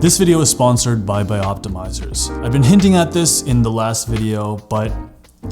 This video is sponsored by Optimizers. I've been hinting at this in the last video, but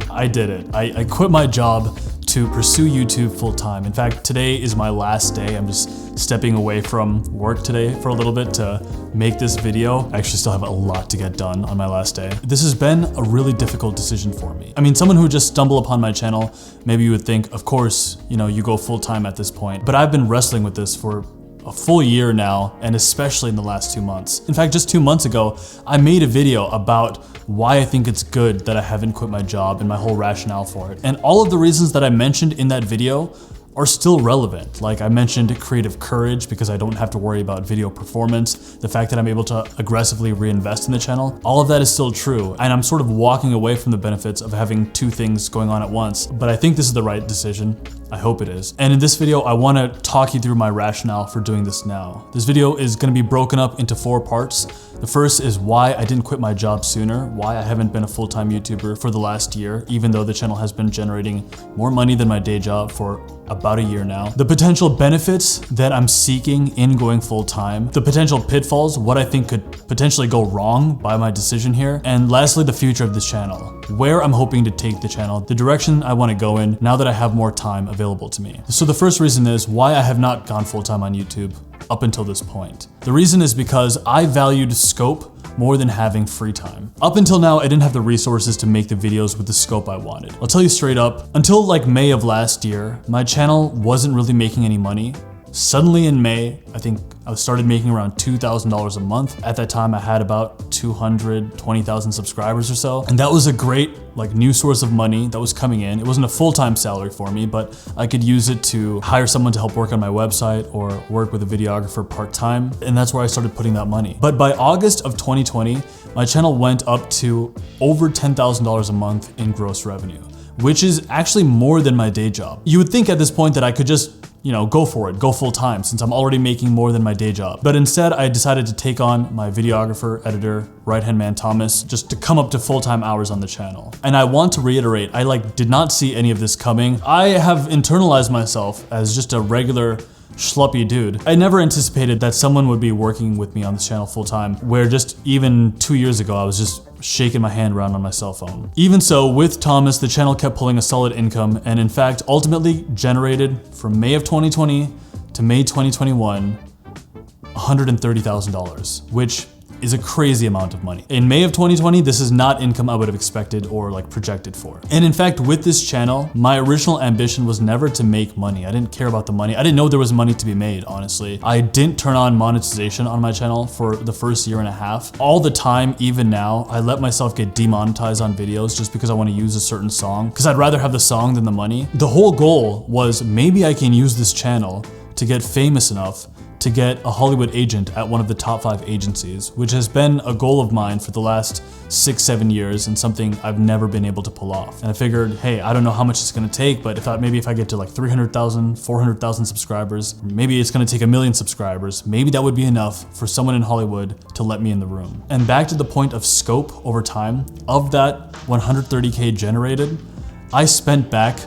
I did it. I quit my job to pursue YouTube full time. In fact, today is my last day. I'm just stepping away from work today for a little bit to make this video. I actually still have a lot to get done on my last day. This has been a really difficult decision for me. I mean, someone who just stumbled upon my channel, maybe you would think, of course, you go full time at this point. But I've been wrestling with this for a full year now, and especially in the last 2 months. In fact, just 2 months ago, I made a video about why I think it's good that I haven't quit my job and my whole rationale for it. And all of the reasons that I mentioned in that video are still relevant. Like I mentioned creative courage because I don't have to worry about video performance, the fact that I'm able to aggressively reinvest in the channel, all of that is still true. And I'm sort of walking away from the benefits of having two things going on at once. But I think this is the right decision. I hope it is. And in this video, I want to talk you through my rationale for doing this now. This video is going to be broken up into 4 parts. The first is why I didn't quit my job sooner, why I haven't been a full-time YouTuber for the last year, even though the channel has been generating more money than my day job for about a year now. The potential benefits that I'm seeking in going full-time, the potential pitfalls, what I think could potentially go wrong by my decision here, and lastly, the future of this channel, where I'm hoping to take the channel, the direction I want to go in now that I have more time available to me. So the first reason is why I have not gone full-time on YouTube up until this point. The reason is because I valued scope more than having free time. Up until now, I didn't have the resources to make the videos with the scope I wanted. I'll tell you straight up, until like May of last year, my channel wasn't really making any money. Suddenly in May, I think I started making around $2,000 a month. At that time, I had about 220,000 subscribers or so. And that was a great new source of money that was coming in. It wasn't a full-time salary for me, but I could use it to hire someone to help work on my website or work with a videographer part-time. And that's where I started putting that money. But by August of 2020, my channel went up to over $10,000 a month in gross revenue, which is actually more than my day job. You would think at this point that I could just go for it, go full time, since I'm already making more than my day job. But instead, I decided to take on my videographer, editor, right-hand man Thomas, just to come up to full-time hours on the channel. And I want to reiterate, I did not see any of this coming. I have internalized myself as just a regular schluppy dude. I never anticipated that someone would be working with me on this channel full-time, where just even 2 years ago, I was just shaking my hand around on my cell phone. Even so, with Thomas, the channel kept pulling a solid income, and in fact, ultimately generated from May of 2020 to May 2021, $130,000, which is a crazy amount of money. In May of 2020, this is not income I would have expected or projected for. And in fact, with this channel, my original ambition was never to make money. I didn't care about the money. I didn't know there was money to be made, honestly. I didn't turn on monetization on my channel for the first year and a half. All the time, even now, I let myself get demonetized on videos just because I want to use a certain song, because I'd rather have the song than the money. The whole goal was maybe I can use this channel to get famous enough to get a Hollywood agent at one of the top 5 agencies, which has been a goal of mine for the last 6-7 years and something I've never been able to pull off. And I figured, hey, I don't know how much it's gonna take, but I thought maybe if I get to 300,000, 400,000 subscribers, maybe it's gonna take 1 million subscribers, maybe that would be enough for someone in Hollywood to let me in the room. And back to the point of scope over time, of that 130K generated, I spent back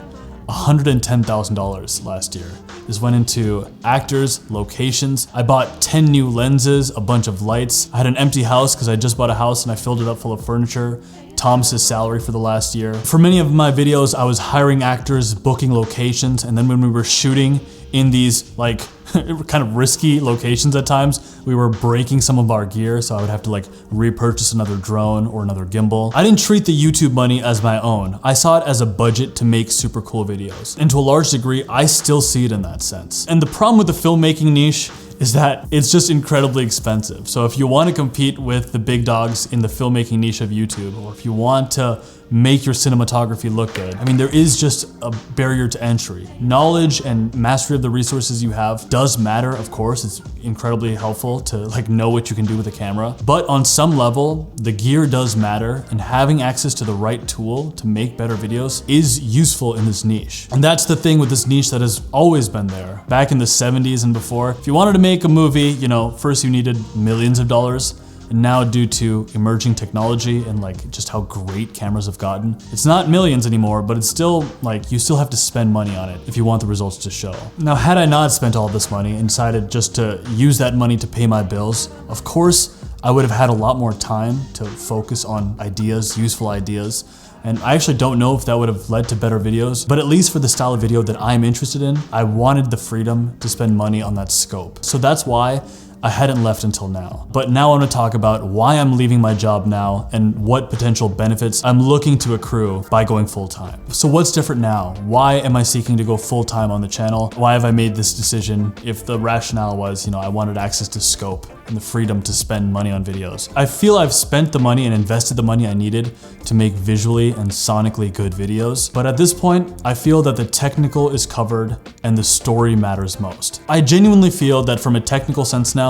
$110,000 last year. This went into actors, locations. I bought 10 new lenses, a bunch of lights. I had an empty house because I just bought a house and I filled it up full of furniture. Thomas's salary for the last year. For many of my videos, I was hiring actors, booking locations, and then when we were shooting in these kind of risky locations at times, we were breaking some of our gear, so I would have to repurchase another drone or another gimbal. I didn't treat the YouTube money as my own. I saw it as a budget to make super cool videos. And to a large degree, I still see it in that sense. And the problem with the filmmaking niche is that it's just incredibly expensive. So if you want to compete with the big dogs in the filmmaking niche of YouTube, or if you want to make your cinematography look good, I mean, there is just a barrier to entry. Knowledge and mastery of the resources you have does matter, of course. It's incredibly helpful to know what you can do with a camera. But on some level, the gear does matter, and having access to the right tool to make better videos is useful in this niche. And that's the thing with this niche that has always been there. Back in the 70s and before, if you wanted to make a movie, first you needed millions of dollars. And now due to emerging technology and just how great cameras have gotten, it's not millions anymore, but it's still you still have to spend money on it if you want the results to show. Now, had I not spent all this money and decided just to use that money to pay my bills, of course, I would have had a lot more time to focus on ideas, useful ideas. And I actually don't know if that would have led to better videos, but at least for the style of video that I'm interested in, I wanted the freedom to spend money on that scope. So that's why I hadn't left until now. But now I want to talk about why I'm leaving my job now and what potential benefits I'm looking to accrue by going full-time. So what's different now? Why am I seeking to go full-time on the channel? Why have I made this decision if the rationale was, I wanted access to scope and the freedom to spend money on videos? I feel I've spent the money and invested the money I needed to make visually and sonically good videos. But at this point, I feel that the technical is covered and the story matters most. I genuinely feel that from a technical sense now,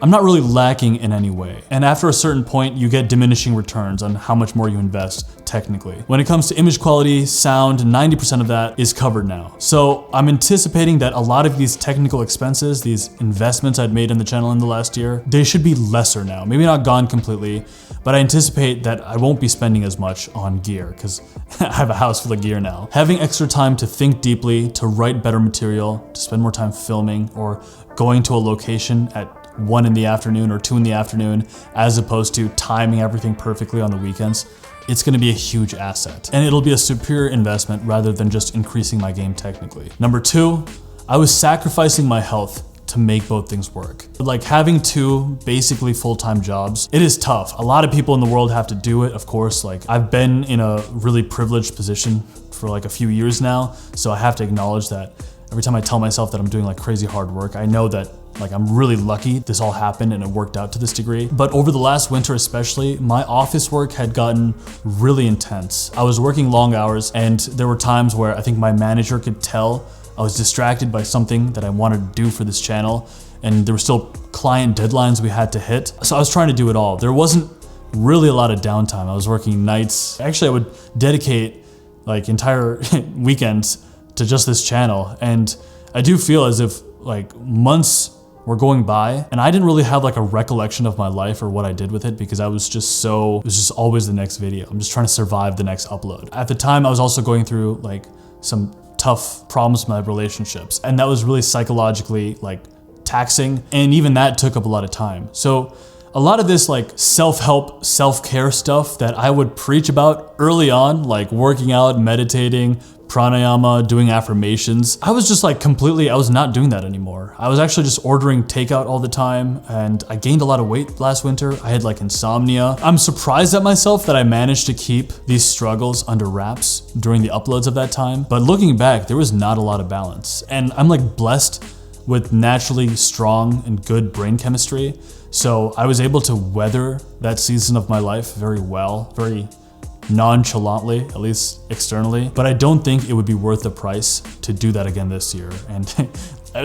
I'm not really lacking in any way. And after a certain point, you get diminishing returns on how much more you invest technically. When it comes to image quality, sound, 90% of that is covered now. So I'm anticipating that a lot of these technical expenses, these investments I'd made in the channel in the last year, they should be lesser now. Maybe not gone completely, but I anticipate that I won't be spending as much on gear because I have a house full of gear now. Having extra time to think deeply, to write better material, to spend more time filming or going to a location at 1 in the afternoon or 2 in the afternoon, as opposed to timing everything perfectly on the weekends, it's gonna be a huge asset. And it'll be a superior investment rather than just increasing my game technically. Number 2, I was sacrificing my health to make both things work. Like having 2 basically full-time jobs, it is tough. A lot of people in the world have to do it, of course. Like I've been in a really privileged position for like a few years now, so I have to acknowledge that every time I tell myself that I'm doing like crazy hard work, I know that like I'm really lucky this all happened and it worked out to this degree. But over the last winter especially, my office work had gotten really intense. I was working long hours and there were times where I think my manager could tell I was distracted by something that I wanted to do for this channel, and there were still client deadlines we had to hit. So I was trying to do it all. There wasn't really a lot of downtime. I was working nights. Actually, I would dedicate like entire weekends to just this channel. And I do feel as if like months were going by and I didn't really have like a recollection of my life or what I did with it because I was just it was just always the next video. I'm just trying to survive the next upload. At the time, I was also going through like some tough problems with my relationships, and that was really psychologically like taxing, and even that took up a lot of time. So a lot of this like self-help, self-care stuff that I would preach about early on, like working out, meditating, pranayama, doing affirmations, I was just like I was not doing that anymore. I was actually just ordering takeout all the time, and I gained a lot of weight last winter. I had like insomnia. I'm surprised at myself that I managed to keep these struggles under wraps during the uploads of that time. But looking back, there was not a lot of balance. And I'm like blessed with naturally strong and good brain chemistry. So I was able to weather that season of my life very well, very nonchalantly, at least externally. But I don't think it would be worth the price to do that again this year. And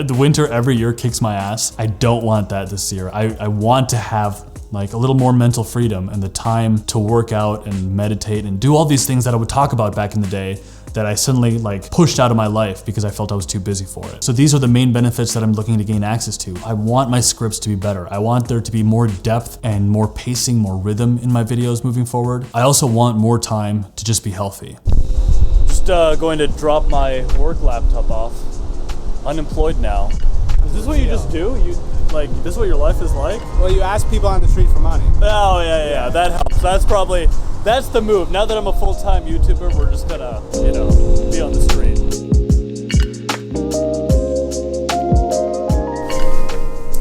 the winter every year kicks my ass. I don't want that this year. I want to have like a little more mental freedom and the time to work out and meditate and do all these things that I would talk about back in the day that I suddenly like pushed out of my life because I felt I was too busy for it. So these are the main benefits that I'm looking to gain access to. I want my scripts to be better. I want there to be more depth and more pacing, more rhythm in my videos moving forward. I also want more time to just be healthy. Just going to drop my work laptop off. Unemployed now. Is this what you just do? This is what your life is like? Well, you ask people on the street for money. Oh, yeah, that helps. That's the move. Now that I'm a full-time YouTuber, we're just gonna, be on the street.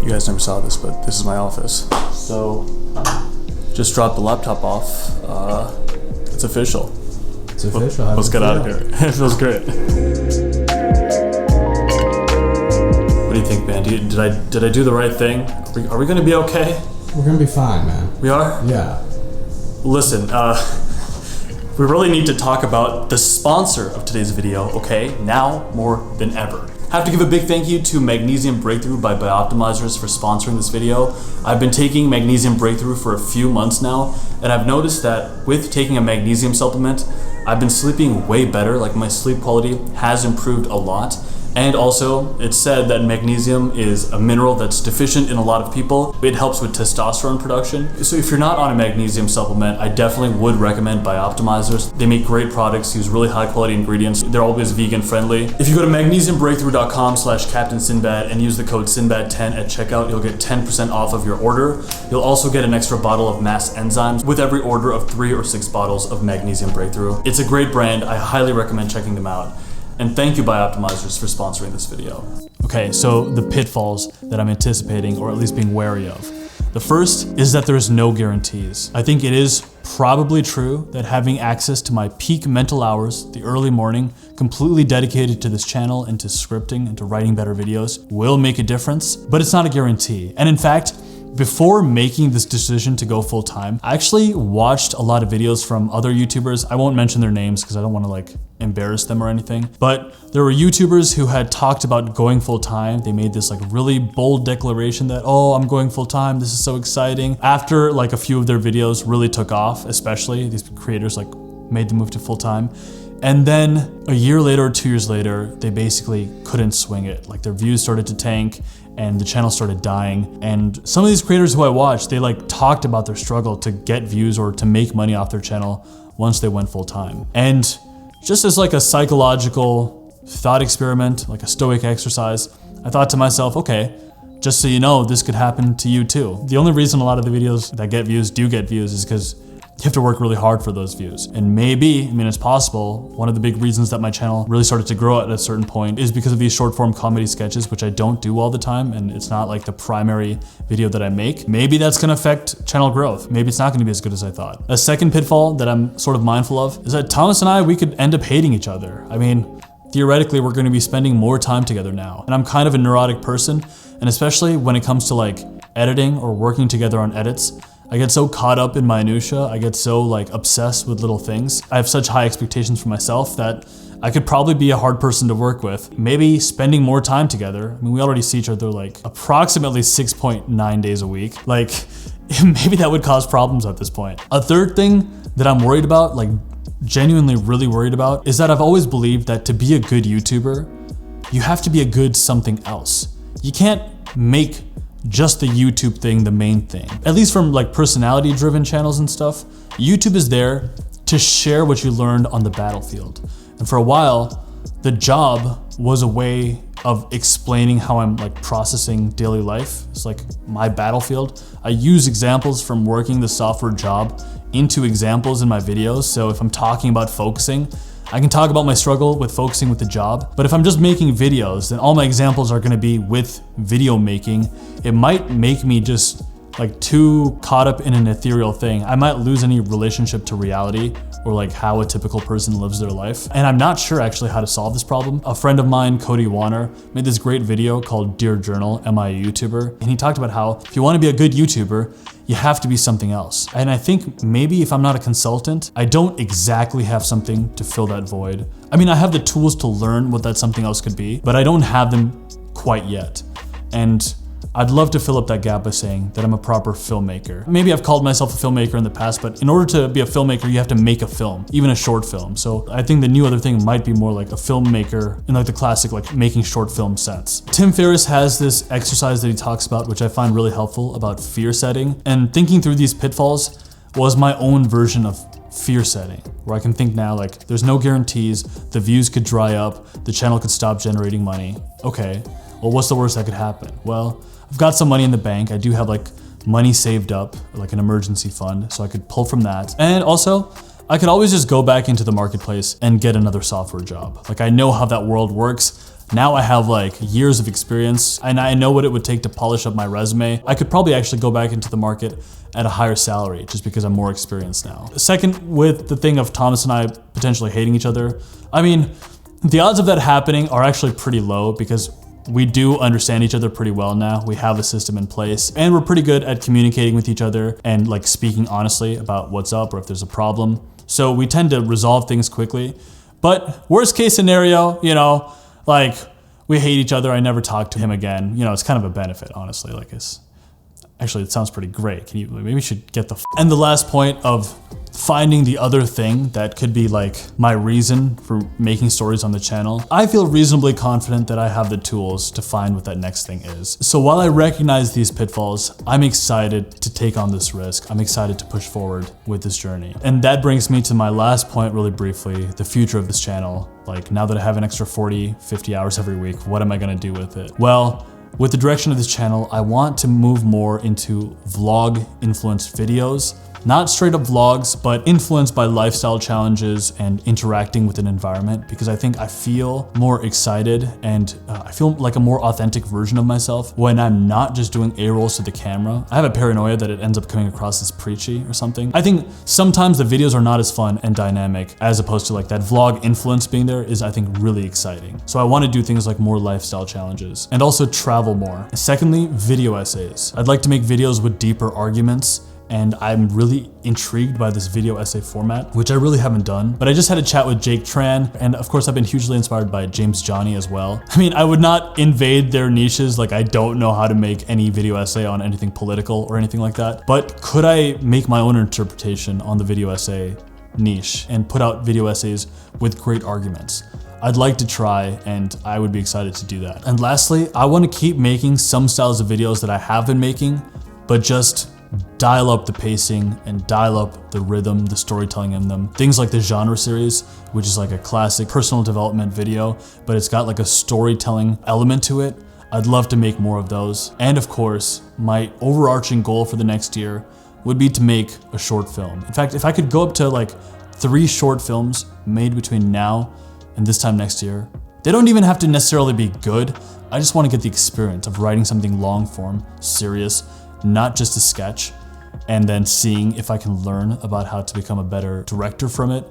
You guys never saw this, but this is my office. So, just dropped the laptop off. It's official. It's official. Let's get out of here. It feels great. What do you think, man? Did I do the right thing? Are we gonna be okay? We're gonna be fine, man. We are? Yeah. Listen, we really need to talk about the sponsor of today's video, okay? Now more than ever. I have to give a big thank you to Magnesium Breakthrough by Bioptimizers for sponsoring this video. I've been taking Magnesium Breakthrough for a few months now, and I've noticed that with taking a magnesium supplement, I've been sleeping way better. Like my sleep quality has improved a lot. And also, it's said that magnesium is a mineral that's deficient in a lot of people. It helps with testosterone production. So if you're not on a magnesium supplement, I definitely would recommend Bioptimizers. They make great products, use really high quality ingredients. They're always vegan friendly. If you go to magnesiumbreakthrough.com/Captain Sinbad and use the code Sinbad10 at checkout, you'll get 10% off of your order. You'll also get an extra bottle of Mass Enzymes with every order of 3 or 6 bottles of Magnesium Breakthrough. It's a great brand. I highly recommend checking them out. And thank you Bioptimizers for sponsoring this video. Okay, so the pitfalls that I'm anticipating, or at least being wary of. The first is that there's no guarantees. I think it is probably true that having access to my peak mental hours, the early morning, completely dedicated to this channel and to scripting and to writing better videos will make a difference, but it's not a guarantee. And in fact, before making this decision to go full time, I actually watched a lot of videos from other YouTubers. I won't mention their names because I don't want to like embarrass them or anything, but there were YouTubers who had talked about going full time. They made this like really bold declaration that, oh, I'm going full time, this is so exciting. After like a few of their videos really took off, especially these creators like made the move to full time. And then a year later or 2 years later, they basically couldn't swing it. Like their views started to tank and the channel started dying. And some of these creators who I watched, they like talked about their struggle to get views or to make money off their channel once they went full time. And just as like a psychological thought experiment, like a stoic exercise, I thought to myself, okay, just so you know, this could happen to you too. The only reason a lot of the videos that get views do get views is because you have to work really hard for those views. And maybe, I mean, it's possible, one of the big reasons that my channel really started to grow at a certain point is because of these short form comedy sketches, which I don't do all the time, and it's not like the primary video that I make. Maybe that's gonna affect channel growth. Maybe it's not gonna be as good as I thought. A second pitfall that I'm sort of mindful of is that Thomas and I, we could end up hating each other. I mean, theoretically, we're gonna be spending more time together now. And I'm kind of a neurotic person, and especially when it comes to like editing or working together on edits, I get so caught up in minutia, I get so like obsessed with little things. I have such high expectations for myself that I could probably be a hard person to work with. Maybe spending more time together. I mean, we already see each other like approximately 6.9 days a week. Like maybe that would cause problems at this point. A third thing that I'm worried about, like genuinely really worried about, is that I've always believed that to be a good YouTuber, you have to be a good something else. You can't make just the YouTube thing the main thing. At least from like personality driven channels and stuff, YouTube is there to share what you learned on the battlefield. And for a while, the job was a way of explaining how I'm like processing daily life. It's like my battlefield. I use examples from working the software job into examples in my videos. So if I'm talking about focusing, I can talk about my struggle with focusing with the job, but if I'm just making videos, then all my examples are gonna be with video making. It might make me just like too caught up in an ethereal thing. I might lose any relationship to reality or like how a typical person lives their life. And I'm not sure actually how to solve this problem. A friend of mine, Cody Warner, made this great video called Dear Journal, Am I a YouTuber? And he talked about how if you wanna be a good YouTuber, you have to be something else. And I think maybe if I'm not a consultant, I don't exactly have something to fill that void. I mean, I have the tools to learn what that something else could be, but I don't have them quite yet. And I'd love to fill up that gap by saying that I'm a proper filmmaker. Maybe I've called myself a filmmaker in the past, but in order to be a filmmaker, you have to make a film, even a short film. So I think the new other thing might be more like a filmmaker in like the classic, like making short film sense. Tim Ferriss has this exercise that he talks about, which I find really helpful, about fear setting. And thinking through these pitfalls was my own version of fear setting, where I can think now like there's no guarantees, the views could dry up, the channel could stop generating money. Okay, well, what's the worst that could happen? Well, I've got some money in the bank. I do have like money saved up, like an emergency fund, so I could pull from that. And also, I could always just go back into the marketplace and get another software job. Like I know how that world works. Now I have like years of experience and I know what it would take to polish up my resume. I could probably actually go back into the market at a higher salary just because I'm more experienced now. Second, with the thing of Thomas and I potentially hating each other, I mean, the odds of that happening are actually pretty low because we do understand each other pretty well now. We have a system in place and we're pretty good at communicating with each other and like speaking honestly about what's up or if there's a problem. So we tend to resolve things quickly. But worst case scenario, you know, like we hate each other, I never talk to him again. You know, it's kind of a benefit, honestly. Like actually it sounds pretty great. Maybe we should get the And the last point of finding the other thing that could be like my reason for making stories on the channel, I feel reasonably confident that I have the tools to find what that next thing is. So while I recognize these pitfalls, I'm excited to take on this risk. I'm excited to push forward with this journey. And that brings me to my last point really briefly, the future of this channel. Like, now that I have an extra 40, 50 hours every week, what am I gonna do with it? Well, with the direction of this channel, I want to move more into vlog influenced videos. Not straight up vlogs, but influenced by lifestyle challenges and interacting with an environment, because I think I feel more excited and I feel like a more authentic version of myself when I'm not just doing A-rolls to the camera. I have a paranoia that it ends up coming across as preachy or something. I think sometimes the videos are not as fun and dynamic as opposed to like that vlog influence being there is, I think, really exciting. So I want to do things like more lifestyle challenges and also travel more. Secondly, video essays. I'd like to make videos with deeper arguments, and I'm really intrigued by this video essay format, which I really haven't done. But I just had a chat with Jake Tran, and of course I've been hugely inspired by James Johnny as well. I mean, I would not invade their niches, like I don't know how to make any video essay on anything political or anything like that. But could I make my own interpretation on the video essay niche and put out video essays with great arguments? I'd like to try, and I would be excited to do that. And lastly, I want to keep making some styles of videos that I have been making, but just dial up the pacing and dial up the rhythm, the storytelling in them. Things like the genre series, which is like a classic personal development video, but it's got like a storytelling element to it. I'd love to make more of those. And of course, my overarching goal for the next year would be to make a short film. In fact, if I could go up to like 3 short films made between now and this time next year, they don't even have to necessarily be good. I just want to get the experience of writing something long form, serious, not just a sketch, and then seeing if I can learn about how to become a better director from it.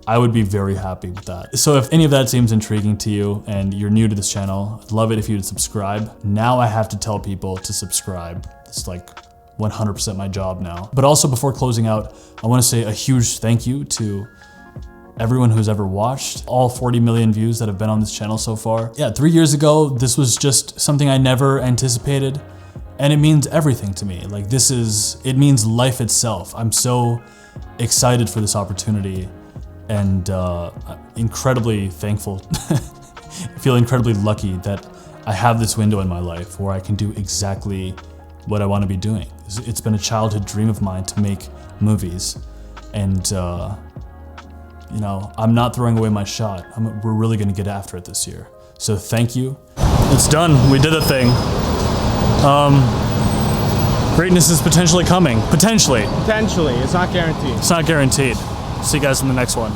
I would be very happy with that. So if any of that seems intriguing to you and you're new to this channel, I'd love it if you'd subscribe. Now I have to tell people to subscribe. It's like 100% my job now. But also, before closing out, I want to say a huge thank you to everyone who's ever watched, all 40 million views that have been on this channel so far. Yeah, 3 years ago, this was just something I never anticipated. And it means everything to me. Like, it means life itself. I'm so excited for this opportunity and incredibly thankful. I feel incredibly lucky that I have this window in my life where I can do exactly what I want to be doing. It's been a childhood dream of mine to make movies. And, you know, I'm not throwing away my shot. We're really gonna get after it this year. So thank you. It's done, we did a thing. Greatness is potentially coming. Potentially. Potentially, it's not guaranteed. It's not guaranteed. See you guys in the next one.